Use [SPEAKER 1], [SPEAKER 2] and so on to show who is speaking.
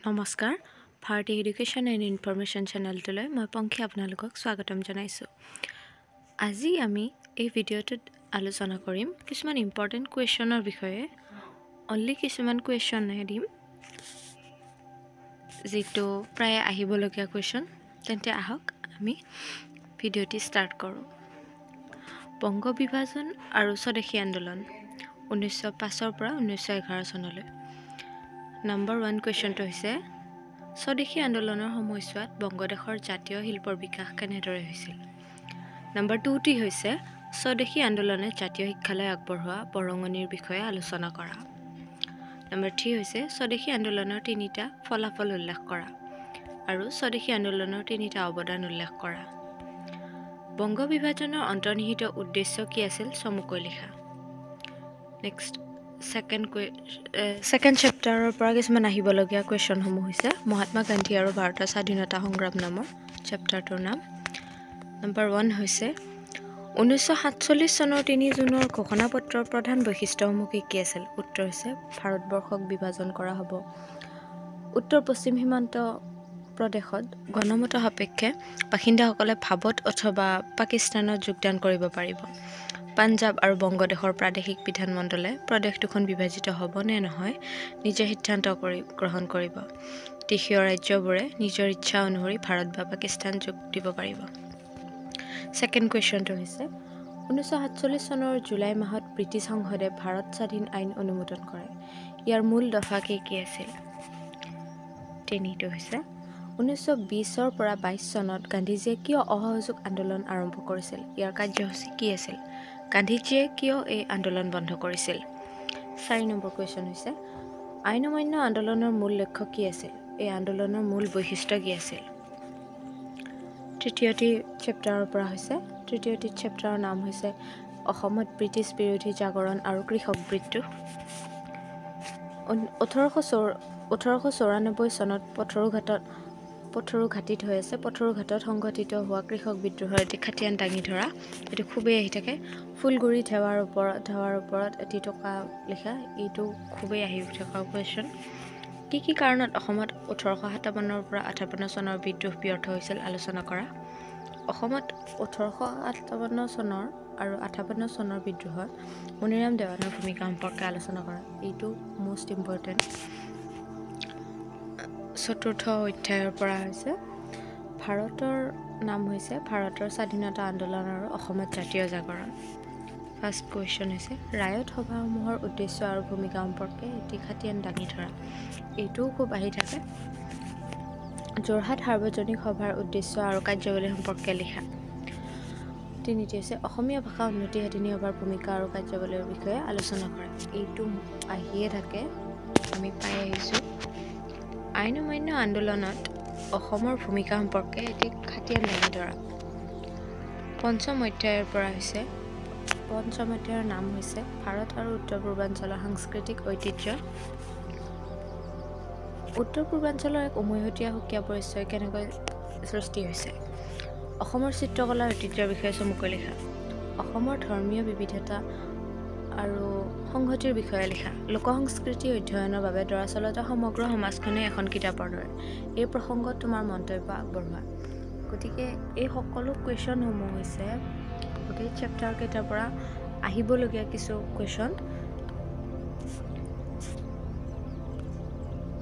[SPEAKER 1] নমস্কাৰ Bharati education and information চেনেলটোলৈ মই পংখী আপোনালোকক স্বাগতম জনাইছোঁ। আজি আমি এই ভিডিঅ'টোত আলোচনা কৰিম কিছুমান ইম্পৰ্টেণ্ট কুৱেশ্যনৰ বিষয়ে। অনলি কিছুমান কুৱেশ্যনহে দিম, যিটো প্ৰায় আহিবলগীয়া কুৱেশ্যন। তেন্তে আহক আমি ভিডিঅ'টি ষ্টাৰ্ট কৰোঁ। বংগ বিভাজন আৰু স্বদেশী আন্দোলন 1905 পৰা 1911 চনলৈ। নম্বৰ 1 কুৱেশ্যনটো হৈছে স্বদেশী আন্দোলনৰ সময়ছোৱাত বংগদেশৰ জাতীয় শিল্পৰ বিকাশ কেনেদৰে হৈছিল। নম্বৰ 2টি হৈছে স্বদেশী আন্দোলনে জাতীয় শিক্ষালৈ আগবঢ়োৱা বৰঙণিৰ বিষয়ে আলোচনা কৰা। নম্বৰ 3 হৈছে স্বদেশী আন্দোলনৰ 3টা ফলাফল উল্লেখ কৰা আৰু স্বদেশী আন্দোলনৰ 3টা অৱদান উল্লেখ কৰা। বংগ বিভাজনৰ অন্তৰ্নিহিত উদ্দেশ্য কি আছিল চমুকৈ লিখা। নেক্সট ছেকেণ্ড চেপ্টাৰৰ পৰা কিছুমান আহিবলগীয়া কুৱেশ্যনসমূহ হৈছে মহাত্মা গান্ধী আৰু ভাৰতৰ স্বাধীনতা সংগ্ৰাম নামৰ চেপ্টাৰটোৰ নাম। নম্বৰ 1 হৈছে 1947 চনৰ 3 জুনৰ ঘোষণাপত্ৰৰ প্ৰধান বৈশিষ্ট্যসমূহ কি আছিল। উত্তৰ হৈছে ভাৰতবৰ্ষক বিভাজন কৰা হ'ব। উত্তৰ পশ্চিম সীমান্ত প্ৰদেশত গণমত সাপেক্ষে বাসিন্দাসকলে ভাৰত অথবা পাকিস্তানত যোগদান কৰিব পাৰিব। পাঞ্জাৱ আৰু বংগদেশৰ প্ৰাদেশিক বিধানমণ্ডলে প্ৰদেশ দুখন বিভাজিত হ'ব নে নহয় নিজে সিদ্ধান্ত গ্ৰহণ কৰিব। দেশীয় ৰাজ্যবোৰে নিজৰ ইচ্ছা অনুসৰি ভাৰত বা পাকিস্তান যোগ দিব পাৰিব। ছেকেণ্ড কুৱেশ্যনটো হৈছে 1947 চনৰ জুলাই মাহত ব্ৰিটিছ সংসদে ভাৰত স্বাধীন আইন অনুমোদন কৰে। ইয়াৰ মূল দফা কি আছিল। 3টো হৈছে 1920 পৰা 22 চনত গান্ধীজীয়ে কিয় অসহযোগ আন্দোলন আৰম্ভ কৰিছিল। ইয়াৰ কাৰ্যসূচী কি আছিল। গান্ধীজীয়ে কিয় এই আন্দোলন বন্ধ কৰিছিল। 4 নম্বৰ কুৱেশ্যন হৈছে আইন অমান্য আন্দোলনৰ মূল লক্ষ্য কি আছিল। এই আন্দোলনৰ মূল বৈশিষ্ট্য কি আছিল। তৃতীয়টি চেপ্টাৰৰ পৰা হৈছে তৃতীয়টি চেপ্টাৰৰ নাম হৈছে অসমত ব্ৰিটিছ বিৰোধী জাগৰণ আৰু কৃষক বিদ্ৰোহ। 1894 চনত পথৰুঘাটত সংঘটিত হোৱা কৃষক বিদ্ৰোহৰ এটি খাটিয়ান দাঙি ধৰা। এইটো খুবেই আহি থাকে। ফুলগুৰি ধেৱাৰ ওপৰত এটি টকা লিখা। এইটো খুবেই আহি থকা কুৱেশ্যন। কি কাৰণত অসমত 1857 পৰা 58 চনৰ বিদ্ৰোহ ব্যৰ্থ হৈছিল আলোচনা কৰা। অসমত 1857 চনৰ আৰু 58 চনৰ বিদ্ৰোহত মণিৰাম দেৱানৰ ভূমিকা সম্পৰ্কে আলোচনা কৰা। এইটো মষ্ট ইম্পৰ্টেণ্ট। 4ৰ্থ অধ্যায়ৰ পৰা হৈছে ভাৰতৰ নাম হৈছে ভাৰতৰ স্বাধীনতা আন্দোলন আৰু অসমত জাতীয় জাগৰণ। ফাৰ্ষ্ট কুৱেশ্যন হৈছে ৰায়ত সভাসমূহৰ উদ্দেশ্য আৰু ভূমিকা সম্পৰ্কে এটি খাটিয়ান দাঙি ধৰা। এইটোও খুব আহি থাকে। যোৰহাট সাৰ্বজনিক সভাৰ উদ্দেশ্য আৰু কাৰ্যাৱলী সম্পৰ্কে লিখা। 3টি হৈছে অসমীয়া ভাষা উন্নতি সাধনী সভাৰ ভূমিকা আৰু কাৰ্যাৱলীৰ বিষয়ে আলোচনা কৰা। এইটো আহিয়ে থাকে, আমি পাই আহিছোঁ। আইন অমান্য আন্দোলনত অসমৰ ভূমিকা সম্পৰ্কে এটি খাটিয়ান দাঙি ধৰা। পঞ্চম অধ্যায়ৰ নাম হৈছে ভাৰত আৰু উত্তৰ পূৰ্বাঞ্চলৰ সাংস্কৃতিক ঐতিহ্য। উত্তৰ পূৰ্বাঞ্চলৰ এক উমৈহতীয়া সুকীয়া পৰিচয় কেনেকৈ সৃষ্টি হৈছে। অসমৰ চিত্ৰকলাৰ ঐতিহ্যৰ বিষয়ে চমুকৈ লিখা। অসমৰ ধৰ্মীয় বিবিধতা আৰু সংহতিৰ বিষয়ে লিখা। লোকসংস্কৃতি অধ্যয়নৰ বাবে দৰাচলতে সমগ্ৰ সমাজখনেই এখন কিতাপৰ দৰে। এই প্ৰসংগত তোমাৰ মন্তব্য আগবঢ়োৱা। গতিকে এই সকলো কুৱেশ্যনসমূহ হৈছে গোটেই চেপ্টাৰকেইটাৰ পৰা আহিবলগীয়া কিছু কুৱেশ্যন।